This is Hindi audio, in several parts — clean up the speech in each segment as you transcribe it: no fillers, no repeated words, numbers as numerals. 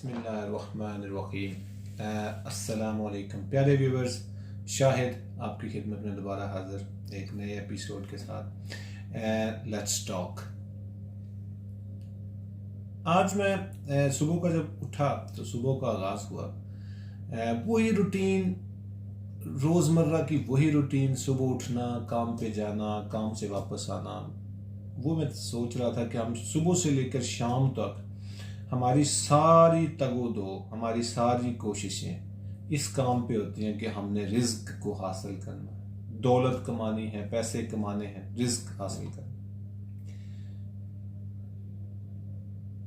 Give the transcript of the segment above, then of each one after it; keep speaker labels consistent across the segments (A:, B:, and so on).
A: बिस्मिल्लाहिर्रहमानिर्रहीम। अस्सलामु अलैकुम प्यारे व्यूवर्स, शाहिद आपकी खिदमत में दोबारा हाजिर एक नए एपिसोड के साथ। Let's talk. आज मैं सुबह का जब उठा तो सुबह का आगाज़ हुआ, वही रूटीन, रोज़मर्रा की वही रूटीन, सुबह उठना, काम पे जाना, काम से वापस आना। वो मैं सोच रहा था कि हम सुबह से लेकर शाम तक हमारी सारी तगोदो, हमारी सारी कोशिशें इस काम पे होती हैं कि हमने रिज्क को हासिल करना है, दौलत कमानी है, पैसे कमाने हैं, रिज्क हासिल करना।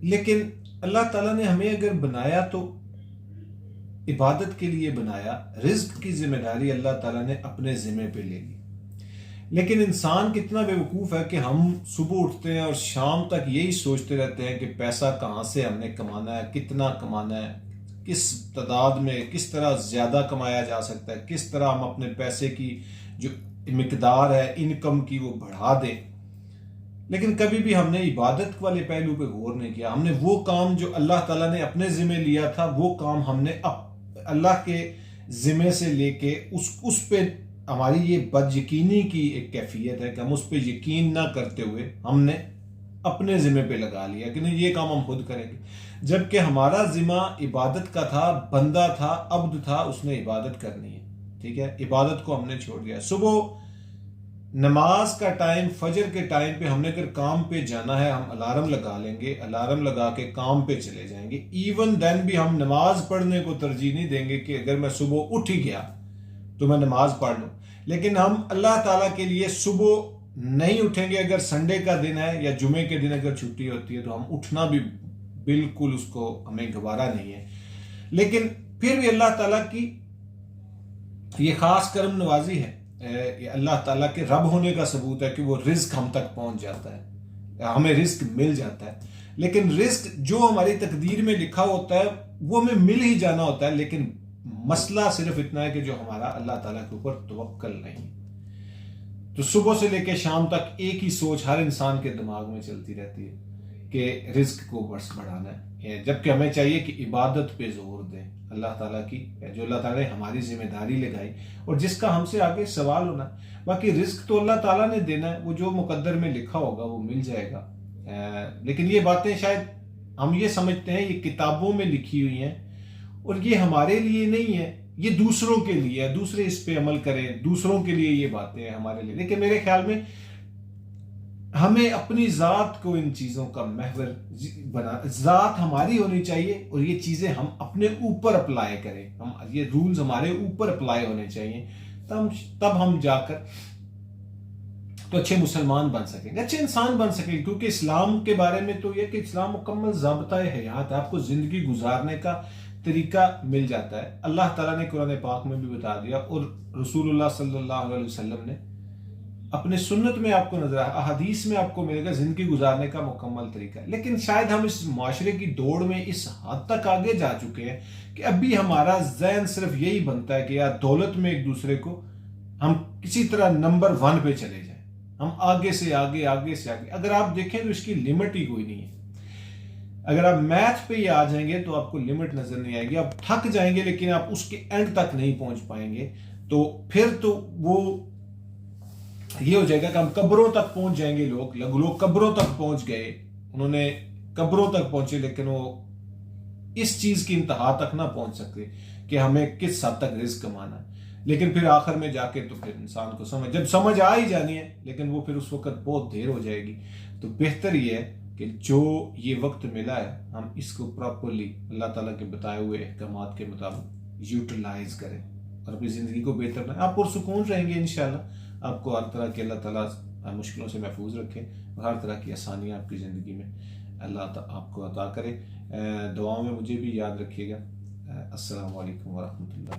A: लेकिन अल्लाह ताला ने हमें अगर बनाया तो इबादत के लिए बनाया, रिज्क की जिम्मेदारी अल्लाह ताला ने अपने जिम्मे पे ले ली। लेकिन इंसान कितना बेवकूफ़ है कि हम सुबह उठते हैं और शाम तक यही सोचते रहते हैं कि पैसा कहाँ से हमने कमाना है, कितना कमाना है, किस तादाद में, किस तरह ज़्यादा कमाया जा सकता है, किस तरह हम अपने पैसे की जो मिकदार है इनकम की वो बढ़ा दें। लेकिन कभी भी हमने इबादत वाले पहलू पे गौर नहीं किया। हमने वो काम जो अल्लाह ताला ने अपने ज़िम्मे लिया था, वो काम हमने अल्लाह के ज़िम्मे से लेके उस पे हमारी ये बदयकीनी की एक कैफियत है कि हम उस पर यकीन ना करते हुए हमने अपने ज़िम्मे पे लगा लिया कि नहीं ये काम हम खुद करेंगे, जबकि हमारा ज़िम्मा इबादत का था, बंदा था, अब्द था, उसने इबादत करनी है। ठीक है, इबादत को हमने छोड़ दिया। सुबह नमाज का टाइम, फजर के टाइम पे हमने अगर काम पे जाना है, हम अलार्म लगा लेंगे, अलार्म लगा के काम पे चले जाएंगे। इवन देन भी हम नमाज पढ़ने को तरजीह नहीं देंगे कि अगर मैं सुबह उठ ही गया तो मैं नमाज पढ़ लूँ। लेकिन हम अल्लाह ताला के लिए सुबह नहीं उठेंगे। अगर संडे का दिन है या जुमे के दिन अगर छुट्टी होती है तो हम उठना भी बिल्कुल उसको हमें गवारा नहीं है। लेकिन फिर भी अल्लाह ताला की ये खास करम नवाजी है, ये अल्लाह ताला के रब होने का सबूत है कि वो रिज्क हम तक पहुंच जाता है, हमें रिज्क मिल जाता है। लेकिन रिज्क जो हमारी तकदीर में लिखा होता है वो हमें मिल ही जाना होता है। लेकिन मसला सिर्फ इतना है कि जो हमारा अल्लाह ताला के ऊपर तवक्कल नहीं। तो सुबह से लेकर शाम तक एक ही सोच हर इंसान के दिमाग में चलती रहती है कि रिज्क को बस बढ़ाना है, जबकि हमें चाहिए कि इबादत पे जोर दें अल्लाह ताला की, जो अल्लाह ताला ने हमारी जिम्मेदारी लगाई और जिसका हमसे आगे सवाल होना। बाकी रिज्क तो अल्लाह ताला ने देना है, वो जो मुकद्दर में लिखा होगा वो मिल जाएगा। लेकिन ये बातें शायद हम ये समझते हैं ये किताबों में लिखी हुई हैं और ये हमारे लिए नहीं है, ये दूसरों के लिए है, दूसरे इस पे अमल करें, दूसरों के लिए ये बातें हैं, हमारे लिए। लेकिन मेरे ख्याल में हमें अपनी ज़ात को इन चीज़ों का महवर बना, ज़ात हमारी होनी चाहिए और ये चीज़ें हम अपने ऊपर अप्लाई करें, हम ये रूल्स हमारे ऊपर अप्लाई होने चाहिए, तब हम जाकर तो अच्छे मुसलमान बन सकेंगे, अच्छे इंसान बन सकेंगे। क्योंकि इस्लाम के बारे में तो यह कि इस्लाम मुकम्मल ज़ाब्ता-ए हयात है, आपको ज़िंदगी गुजारने का तरीका मिल जाता है। अल्लाह ताला ने कुरान पाक में भी बता दिया और रसूलुल्लाह सल्लल्लाहु अलैहि वसल्लम ने अपने सुन्नत में आपको नजर आया, अहादीस में आपको मिलेगा जिंदगी गुजारने का मुकम्मल तरीका। लेकिन शायद हम इस माशरे की दौड़ में इस हद तक आगे जा चुके हैं कि अभी हमारा ज़हन सिर्फ यही बनता है कि यार दौलत में एक दूसरे को हम किसी तरह नंबर 1 पे चले जाएं, हम आगे से आगे, आगे से आगे। अगर आप देखें तो इसकी लिमिट ही कोई नहीं है। अगर आप मैथ पे ही आ जाएंगे तो आपको लिमिट नजर नहीं आएगी, आप थक जाएंगे लेकिन आप उसके एंड तक नहीं पहुंच पाएंगे। तो फिर तो वो ये हो जाएगा कि हम कब्रों तक पहुंच जाएंगे। लोग कब्रों तक पहुंच गए, उन्होंने कब्रों तक पहुंचे, लेकिन वो इस चीज की इंतहा तक ना पहुंच सकते कि हमें किस हद तक रिस्क कमाना है। लेकिन फिर आखिर में जाके तो फिर इंसान को जब समझ आ ही जानी है, लेकिन वो फिर उस वक्त बहुत देर हो जाएगी। तो बेहतर ये है कि जो ये वक्त मिला है हम इसको प्रॉपरली अल्लाह ताला के बताए हुए अहकामात के मुताबिक यूटिलाइज करें और अपनी ज़िंदगी को बेहतर बनाएं। आप पुरसुकून रहेंगे इंशाल्लाह। आपको हर तरह के अल्लाह ताला मुश्किलों से महफूज रखें और हर तरह की आसानियाँ आपकी ज़िंदगी में अल्लाह आपको अता करे। दुआओं में मुझे भी याद रखिएगा। अस्सलामु अलैकुम व रहमतुल्लाह।